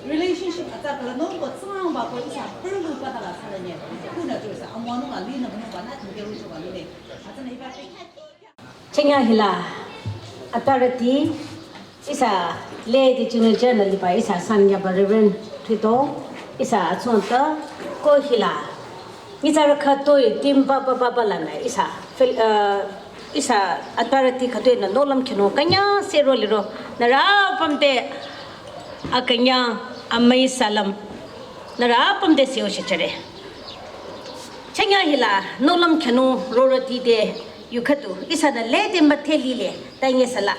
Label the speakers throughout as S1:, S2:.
S1: relationship atta kala no ko tsang ba ko isa perlu ka tala salanya kuna jo sa amwanu ga lina bana bana thge ru so ga le atana iba te
S2: chenya hila authority isa le di chunu journal ba isa sanya ba reverend thito isa chonta ko hila ni jar kha to tim ba la na isa authority kha to na nolam khino kanya sero liro na ra pamte akanya amai salam nara pam de seo chare chanya hila nolam khanu rorati de yukhatu isa na le de matheli le tainge sala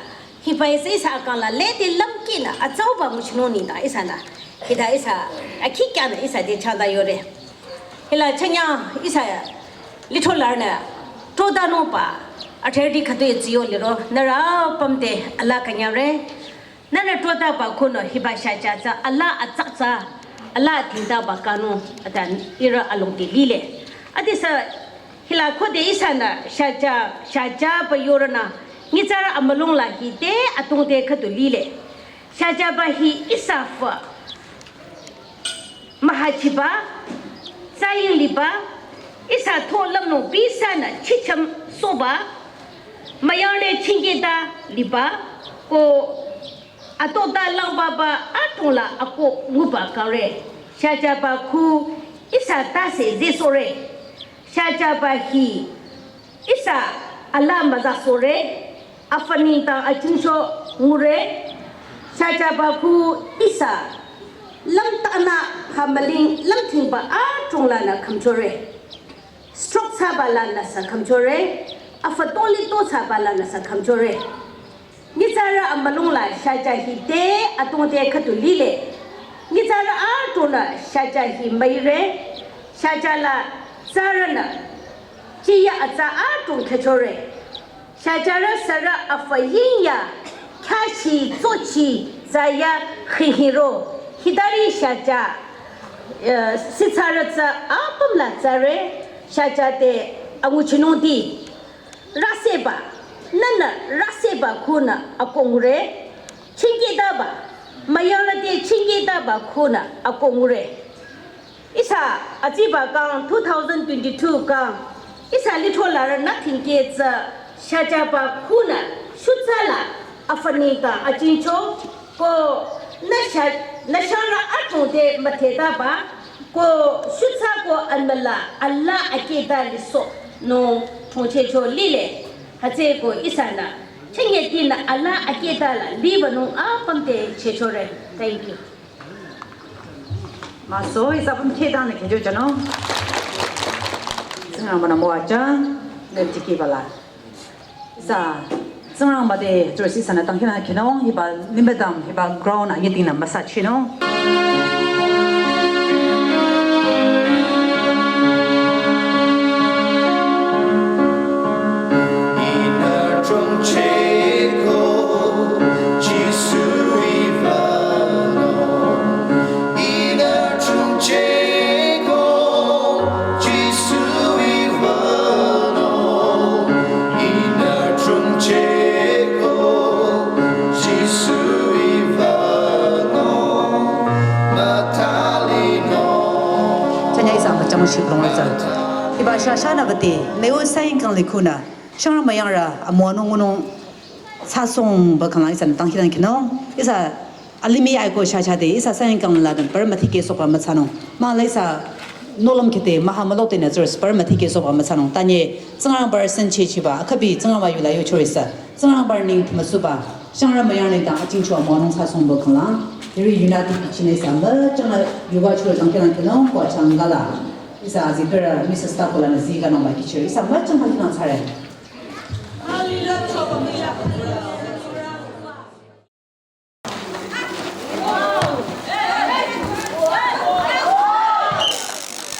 S2: hi pai se sa kala le de lamki na achau ba muchno ni da isa na hida isa akhi kya na isa de chanda yore hila chanya isa litholar na toda no pa athedi khatu jiyo le ro nara pam de ala kanya re nana toda ba kono hibasha cha cha Allah atsa Allah tinda ba kanu atan ira along de lile adisa hila khode isana shaja ba yorana ngizara amalong la hi de atung de khatu lile shaja ba hi isafa mahachiba sayin liba isa tholam no bisana chicham soba mayale chingeda liba ko atota lang baba atola ako nguba kare shaja ba khu isa ta se zisore shaja ba hi isa ala maza sore afani ta achinso ngure shaja ba khu isa lam ta na hamaling lam thing ba atongla na khamchore stroke sa bala na sa khamchore afatoli to sa bala na sa khamchore Nizara amalung la shaja hi de atung de khatu lile Nizara atuna shaja hi maire shaja la sarana chiya atsa atung khachore shaja ra sara afayinya khashi zochi zaya khihiro hidari shaja sitsara tsa apam la tsare shaja de amuchino di raseba nana raseba kuna akongure chingeda ba mayala de chingeda ba kuna akongure isa ajiba kang 2022 kang isa lithola nothing ke za shaja ba kuna shutsala afani ka achincho ko nashara ato de matheda ba ko shutsa ko anmala Allah akeda liso no thoche cho lile Hace ko isana chinge tina ala aketala libanu apamte chechore thank you
S1: maso isa pam chedan ke jo jano sangang bana mo acha le tiki bala sa sangang bade josi sana tangkina kino hiba limbedam hiba ground ayetina masachino Iba shashana bati leo sain kang likuna shang mayang ra amono ngono sasong ba kang isan tang hidan kino isa alimi ai ko shasha de isa sain kang la dan permati ke sopa machano ma laisa nolam kete mahamalo te na zers permati ke sopa machano tanye zangang bar san chi chi ba khabi zangang wa yu la yu choisa zangang bar ning masuba 像人没样的打进去啊，毛农才送不可能。因为云南地区那啥么，真的有个去了当天可能过长个啦，伊啥子个人，Mrs. 打过来那几个弄买去吃，伊啥么真的可能才人。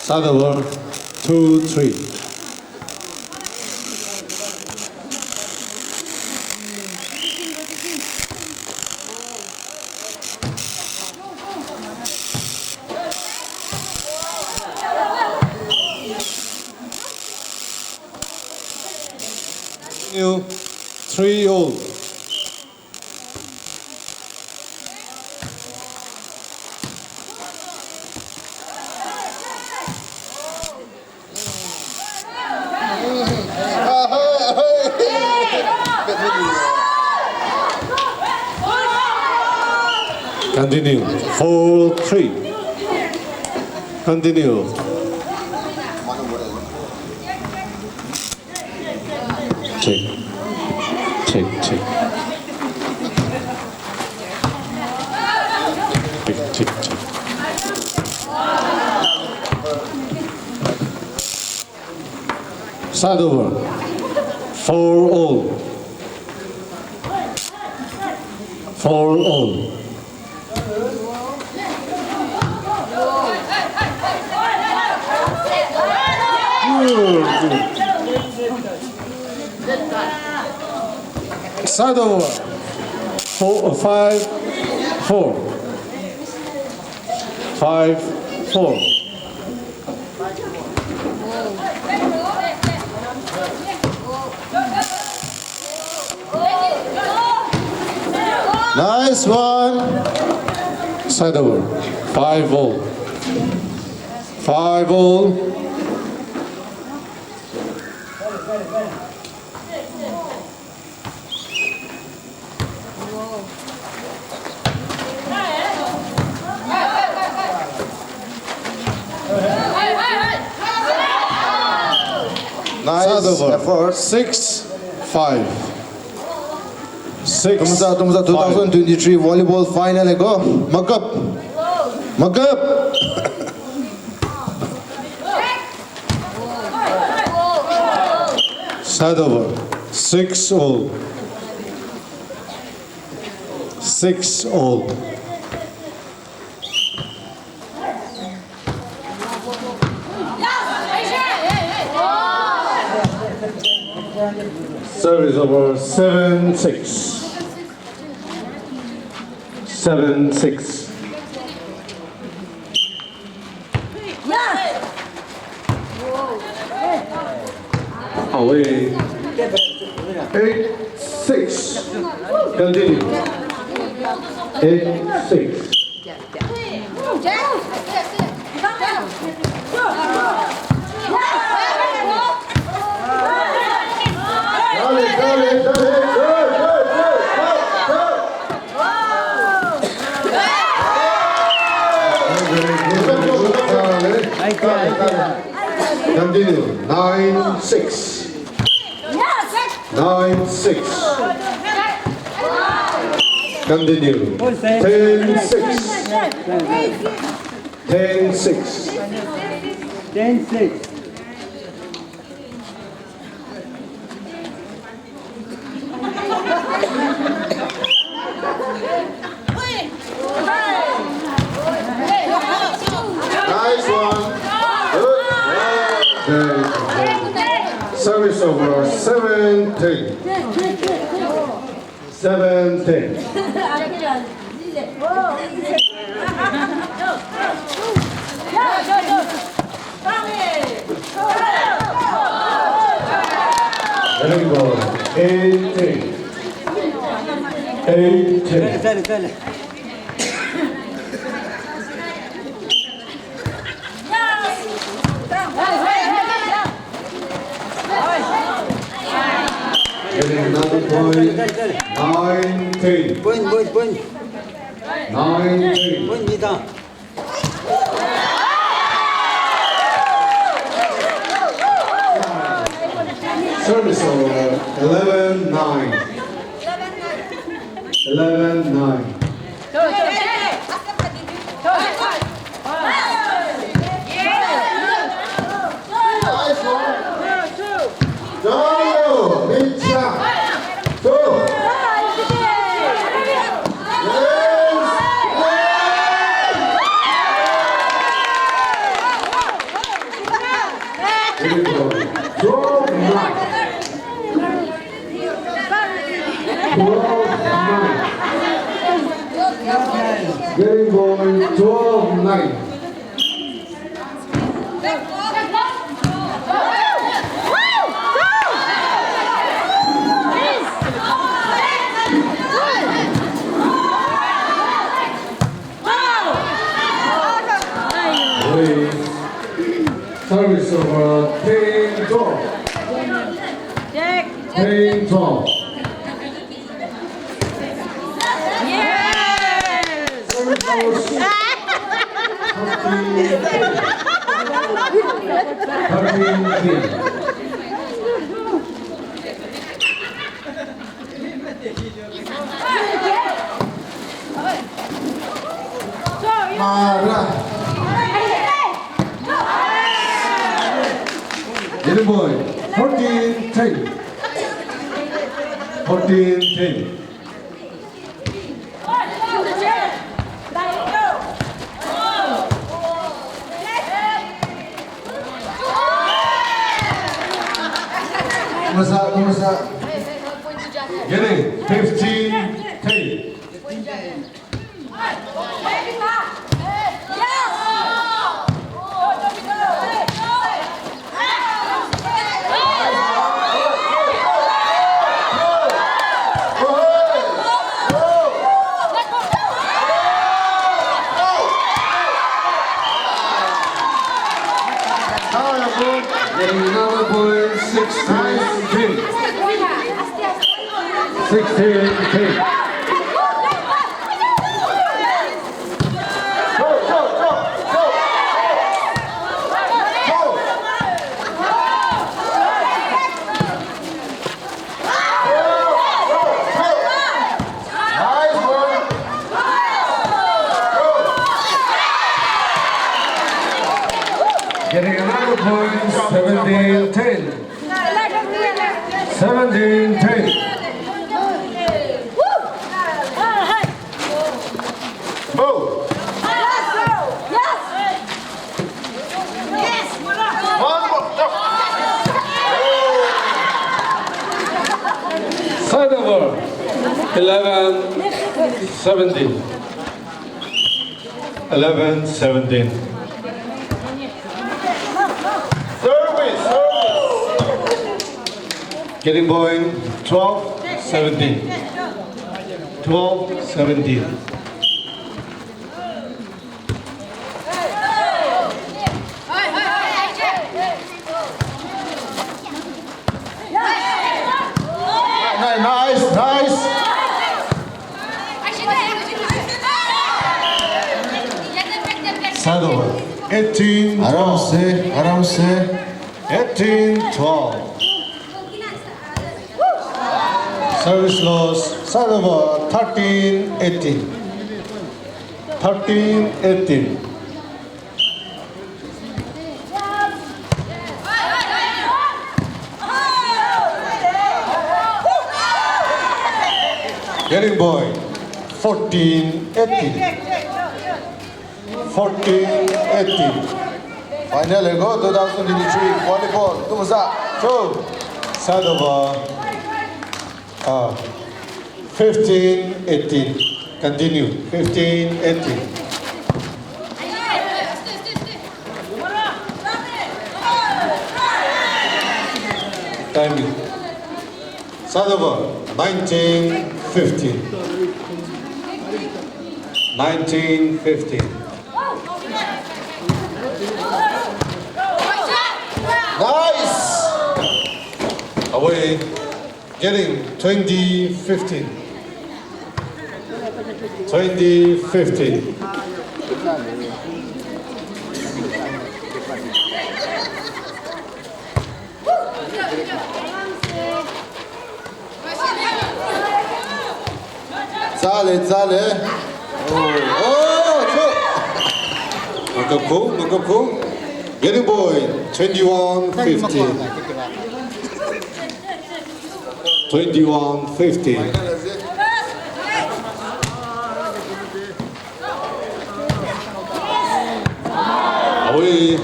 S3: Start over, 2, 3. Continue, 3-all. Continue, 4-3. Continue. Check, check, check. Check, check, check. Start over. 4-all. 4-all. Start over. 5-4. 5-4. Nice one. Start over. 5-all. 5-all.
S4: Nice effort.
S3: 6-5. 6.
S4: 2023 volleyball final go. Mug up. Mug up.
S3: Start over. 6-all. 6-all. Service over. 7-6. 7-6. Away. 8-6. Continue. 8-6. Continue. 9-6. 9-6. Continue. 10-6. 10-6.
S5: 10-6.
S3: Nice one. Good. Service over. 7-10. 7-10. Very good. 8-10. 8-10. Getting another point. 9-10.
S5: Point.
S3: 9-10.
S5: Point Nita.
S3: Service over. 11-9. 11-9.
S4: Nice one. Go. Big shot. Go.
S3: Getting going. 12-9. 12-9. Getting going. 12-9. Service over 10-12. 10-12. Service over 13-10.
S4: Marah.
S3: Little boy, 14-10. 14-10.
S4: Kumusta?
S3: Getting 15-10. Getting another point, 16-10. 16-10. Getting another point, 17-10. 17-10.
S4: Go.
S3: Side over, 11-17. 11-17. Getting going, 12-17. 12-17.
S4: Nice.
S3: Side over, 18-12.
S4: आराम से
S3: 18-12. Service loss, side over, 13-18. 13-18. Getting boy, 14-18. 14-18.
S4: Final है गो 2023 volleyball kumusta? Go.
S3: Side over, 15-18. Continue, 15-18. Timing. Side over, 19-15. 19-15.
S4: Nice.
S3: Away, getting 20-15. 20-15.
S4: 잘해, 잘해.
S3: Makapku. Getting point, 21-15. 21-15. Away,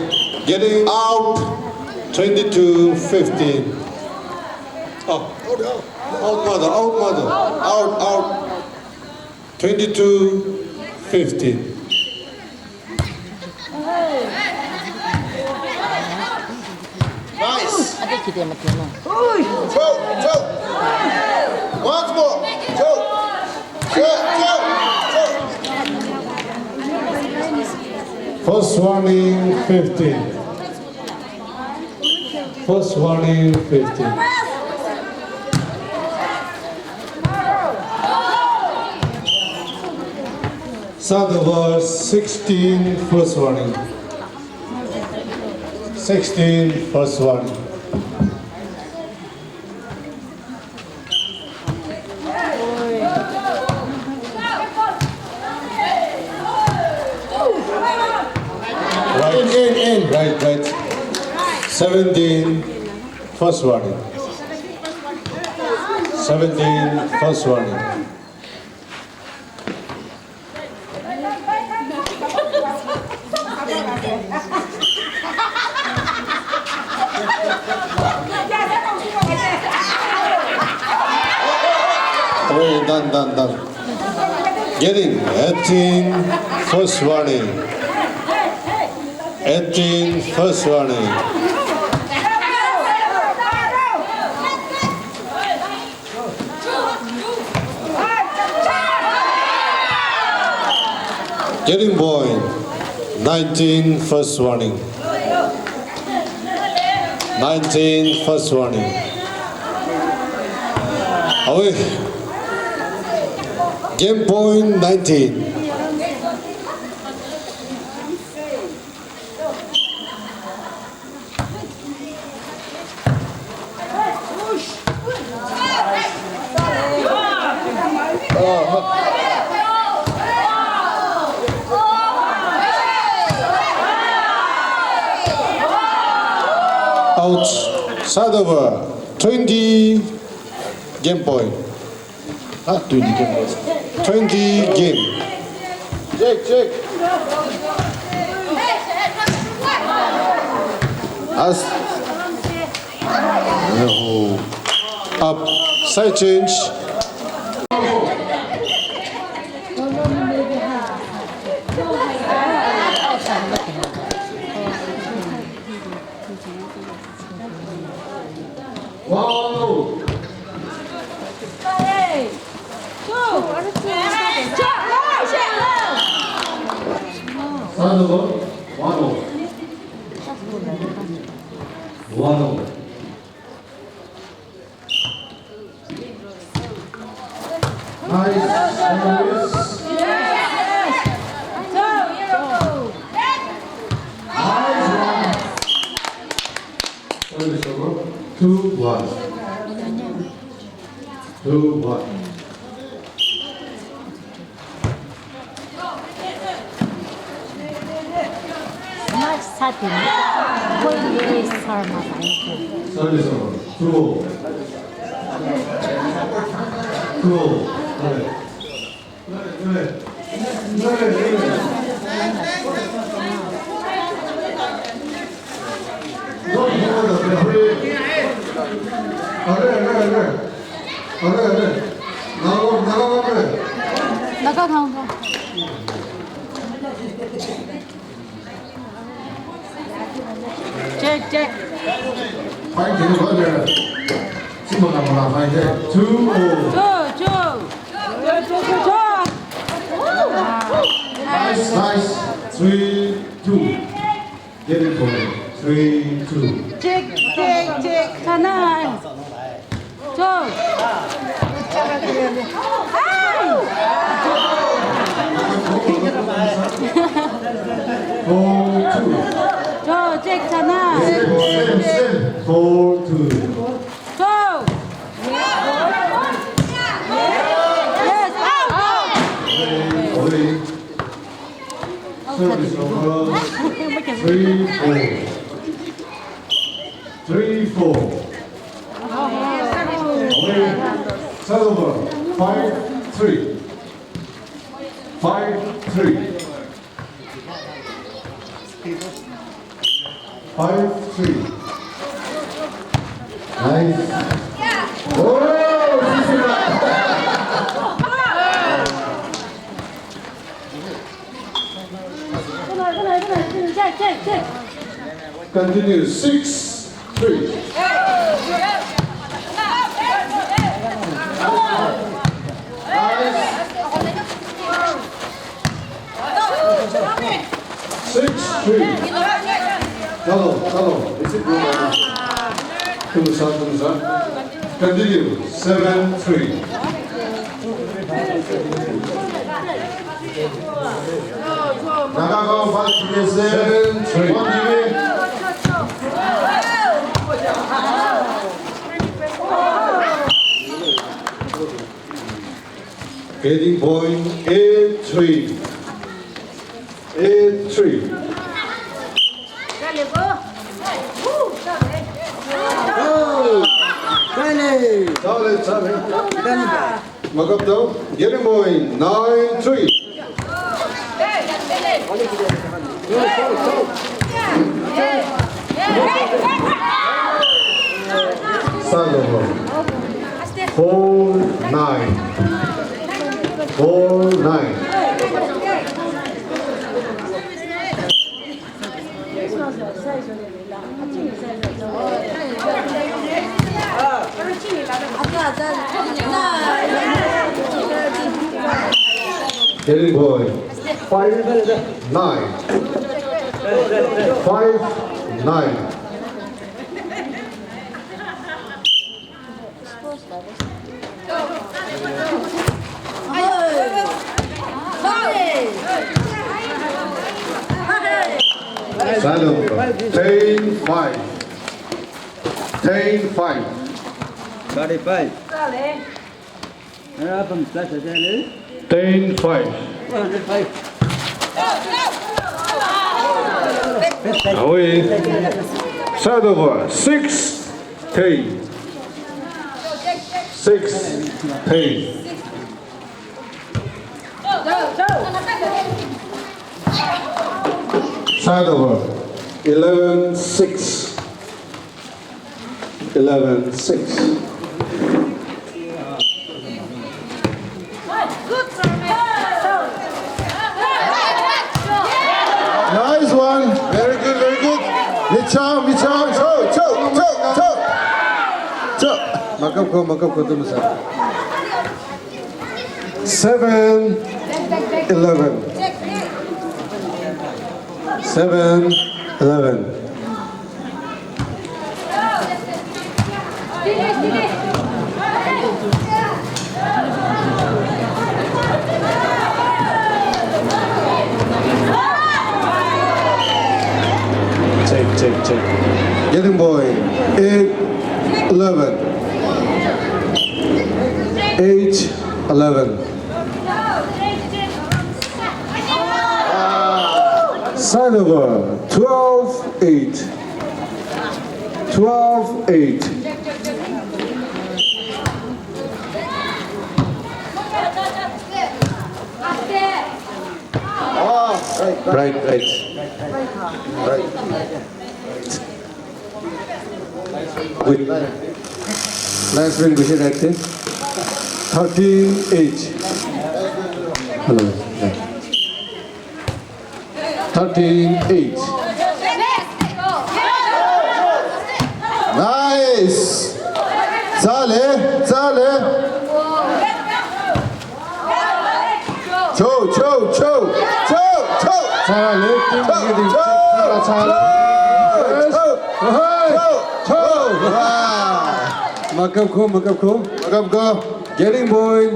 S3: getting out, 22-15. Oh, out mother. Out. 22-15.
S4: Nice.
S6: Ada kita mati no.
S4: Joe. Once more. Joe.
S3: First warning, 15. First warning, 15. South over 16, first warning. 16, first warning. Right. 17, first warning. 17, first warning. Oh, done. Getting 18, first warning. 18, first warning. Getting point, 19, first warning. 19, first warning. Away. Game point, 19. Out, side over, 20 game point. 20 game point. 20 game.
S4: Check. As
S3: Up, side change. Service over. 2-1. 2-1.
S6: Mas satu ni. Kau ini sama saya.
S3: Service over. 2-0. 2-0.
S6: 나가 가운데. 잭.
S3: Fight to the border. Simon Amala fight there. 2-0. Nice. 3-2. Get it for me. 3-2.
S6: 잭. 하나. 저.
S3: 4-2.
S6: 잭 하나.
S3: 4-2.
S6: 저. Yes.
S3: Service over. 3-4. 3-4. Away. Set over. 5-3. 5-3. 5-3. Nice. Oh, continue. 6-3. Hello. Is it good? Continue. 7-3. Nagago, 7-3. Getting point 8-3. 8-3. Solid. Mark up though. Getting point 9-3. Start over. 4-9. 4-9. Getting boy. 5-9. 5-9. Saddle. 10-5. 10-5.
S5: 45. Apa plus ada ni?
S3: 10-5.
S5: 105.
S3: Away. Side over. 6-10. 6-10. Side over. 11-6. 11-6. Nice one. Very good, very good. Michao. Makap ko tu masa. 7-11. 7-11. Check. Getting boy. 8-11. 8-11. Side over. 12-8. 12-8. Right. Good. Last one, good right there. 13-8. Hello. 13-8. Nice. Sale. Cho. Makam ko. Getting boy.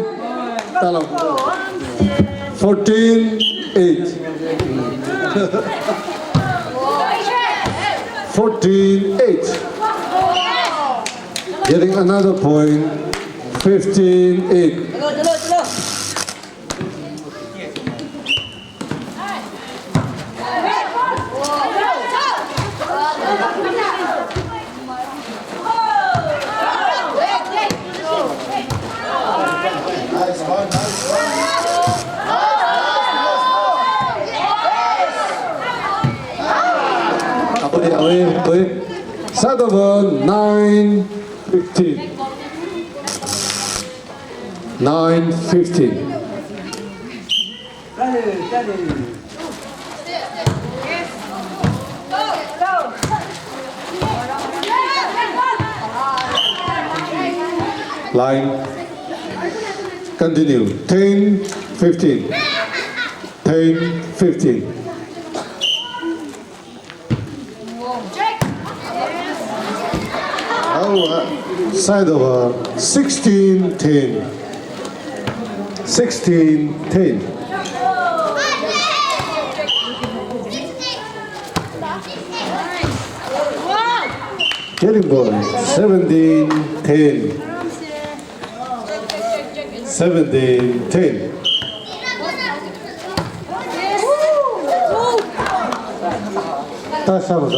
S3: 14-8. 14-8. Getting another point. 15-8. Side over 9-15. 9-15. Line. Continue. 10-15. 10-15. Side over 16-10. 16-10. Getting ball 17-10. 17-10. 다시 한번 더.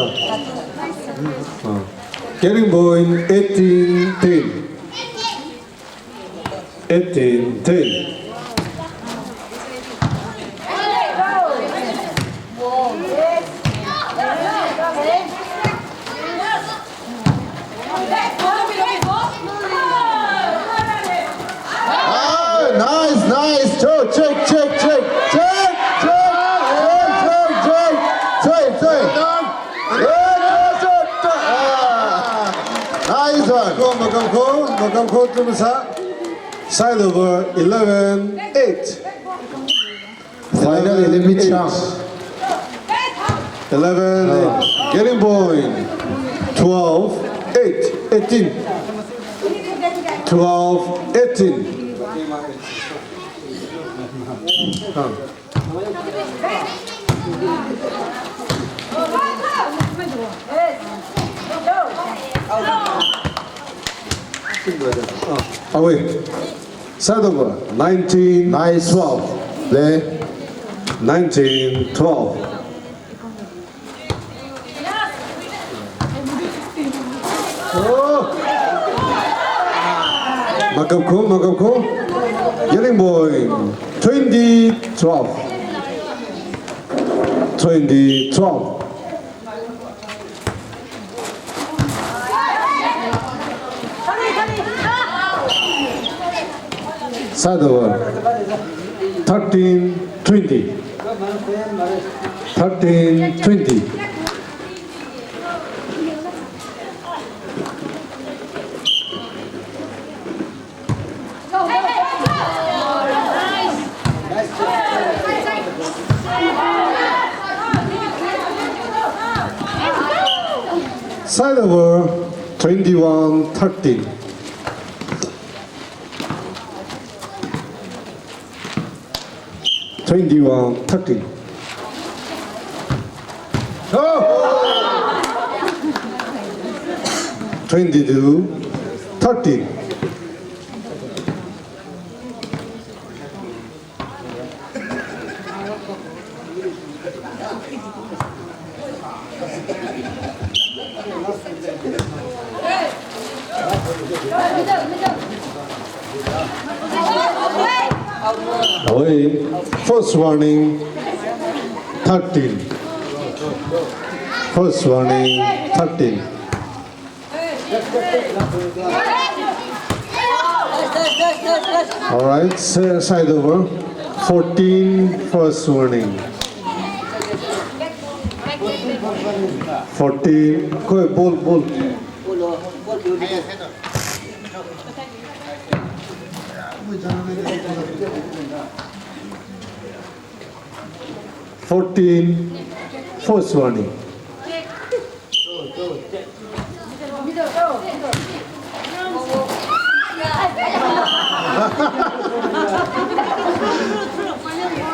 S3: Getting point 18-10. 18-10.
S4: Nice. Check. Nice one.
S3: Go to side over 11-8.
S4: Final 11 chance.
S3: 11-8. Getting point 12-8. 18. 12-18. Away. Side over 19.
S4: Nice.
S3: 12.
S4: 네.
S3: 19-12. 막았고. Getting point 20-12. 20-12. Side over 13-20. 13-20. Side over 21-13. 21-13. 22-13. Away. First warning 13. First warning 13. All right, side over 14. First warning 14. Go ahead, ball. 14. First warning.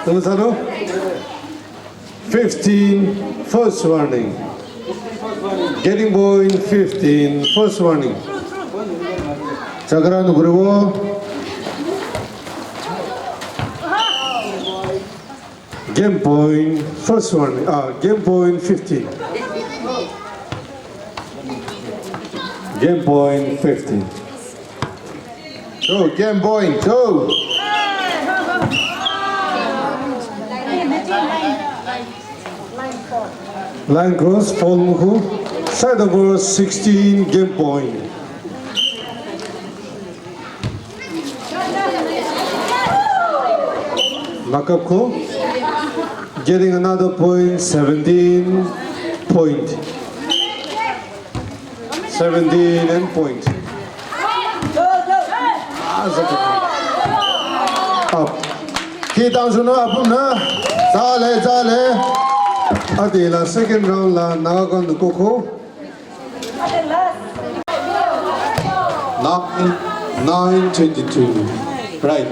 S3: Tumusano? 15. First warning. Getting point 15. First warning.
S4: 자, 그리고
S3: Game point, first one, game point 15. Game point 15.
S4: go game point go.
S3: Line cross, fall muku, Side over 16 game point. Markup ko. Getting another point, 17 point. 17 and point. Up. Key down to no up na. Zale. Adela second round la nagagon the coco. 9-22. Right.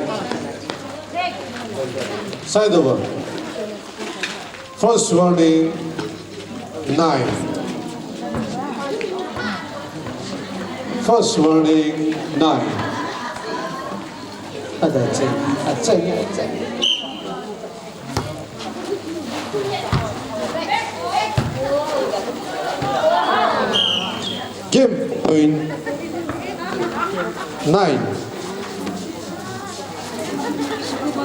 S3: Side over. First warning, 9. First warning, 9. That's it. Game point 9.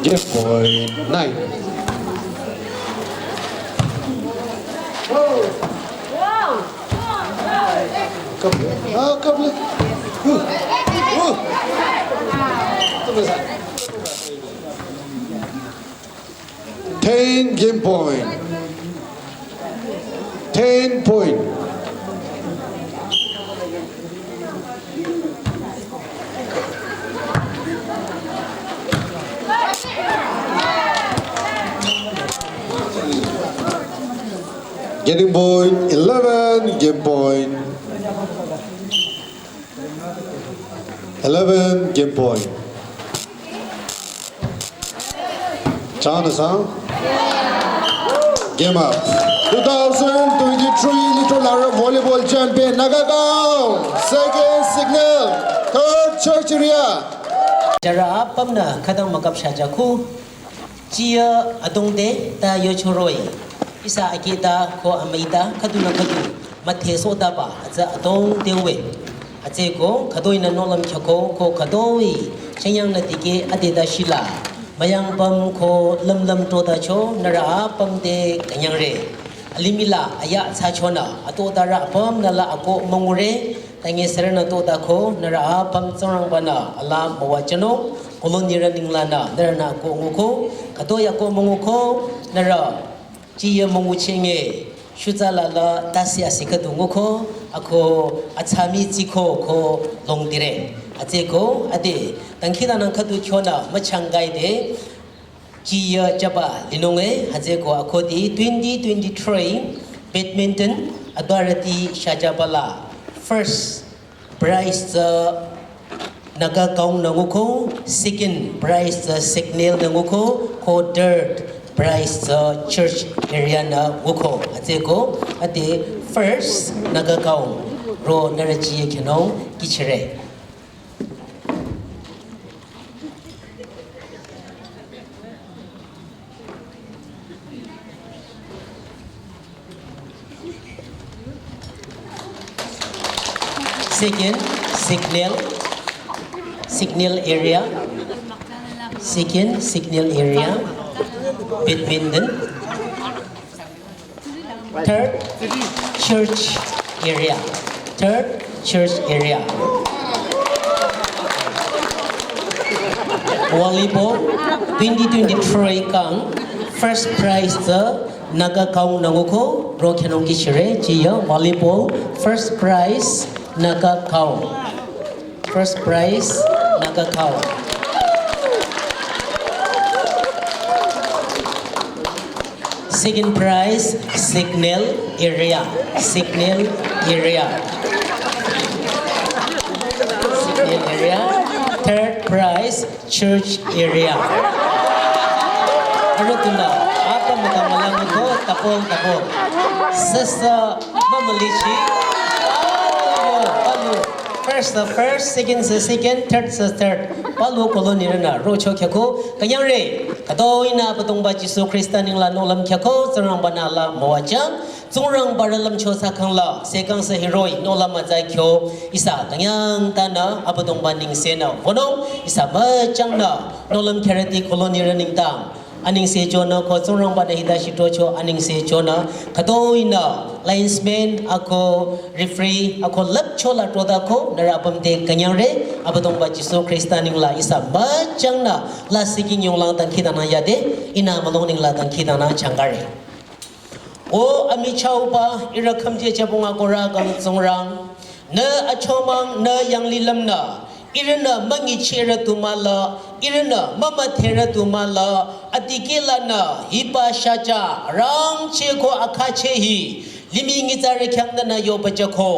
S3: Game point 9. Couple. 10 game point. 10 point. Getting point 11 game point. 11 game point. Jonathan. Game up. 2023 Little Lara Volleyball Champion Nagagaon. Second signal. Third church area.
S7: Jara pamna kadang makap shajaku. Chia adongde ta yochoroi. Isa akita ko amaida kaduna kadu. Mathe soda ba. Aza adong dewe. Aze ko kadoi na nolam kyako ko kadoi. Chenyang na tike adeda shila. Mayang pam ko lam toda cho nara pam de kanyang re. Alimila aya sa chona ato dara pam nala ako mangure tangi serena to da ko nara pam sorang bana ala mawachano kolonira ninglana nara ko nguko katoya ko manguko nara jiya manguchenge shuzala la tasya sikatu nguko ako achami chiko ko longdire ate ko ade tangkida nang kadu chona machangai de Kia Jaba Linonge Hazeko Akodi 2023 Badminton Authority Shajabala First prize Nagakaung Nanguko Second prize Signal Nanguko Ko Third prize Church Area Nanguko Hazeko Ate First Nagakaung Ro Naraji Kenong Kichire Second, signal area. Second, signal area. Badminton. Third, church area. Third, church area. Volleyball 2023 kang first prize Nagakaung Nanguko Rokenong Gishire Jia volleyball first prize Nagakaung. First prize, Nagakaung. Second prize, signal area. Signal area. Signal area. Third prize, church area. Ano ito na? Apa magamalang ito? Tapong. Sasa mamalichi. First, second, third, third. Palu koloni na rocho kyako. Kanyang re, kadoy na patong ba Jisu Krista ning la nolam kyako, sarang banala mawajang, zungrang baralam cho sa kangla, sekang sa heroi nolam mazay kyo, isa kanyang tana apatong ba ning sena. Bonong isa majang na nolam karati koloni ning tang. Aning se jona ko zungrang ba na hidashi tocho aning se jona kadoy na linesman ako referee ako lap chola troda ko nara apamte kanyang re abatong ba Jisu Krista ning la isa majang na la siging yung lang tang kita na yade ina malong ning la tang kita na changare o ami chau pa ira khamje chabong ako ra gang songrang na achomang na yang lilam na irena mangi chera tumala irena mama thera tumala atikela na hipa shaja rang che ko akhache hi limi ngi zare khyang na yo baja ko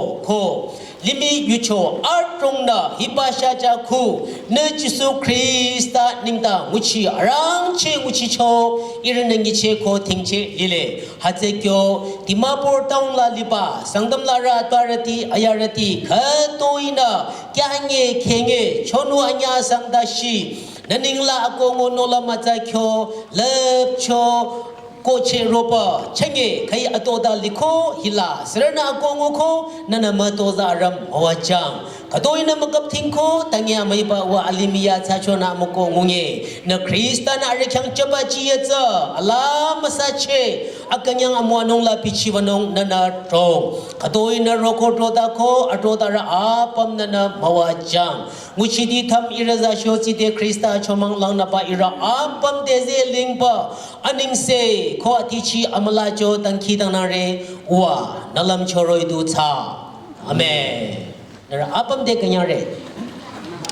S7: limi yucho artung na hipa shaja khu ne Jisu Krista ningda muchi rang che muchi cho irena ngi che ko thingche lile haje kyo Dimapur taung la liba Sangtam la ra twarati ayarati khatoina kyangye khenge chonu anya sangdashi naningla ako ngonola machakyo lepcho koche ropa chenge kai atoda likho hila serna ako ngoko nana matoza ram awachang kadoina magap thingko tangya mai ba wa alimiya chachona moko ngunge na Krista na rekhang chaba chiyacha ala masache akanyang amwanong la pichiwanong nana tro kadoina roko troda ko atoda ra apam nana mawachang muchidi tham iraza shochi de Krista chomang lang na pa ira apam deze lingpa aning se ko atichi amala jo tangki tanare wa nalam choroi du cha amen nara apam de kanyare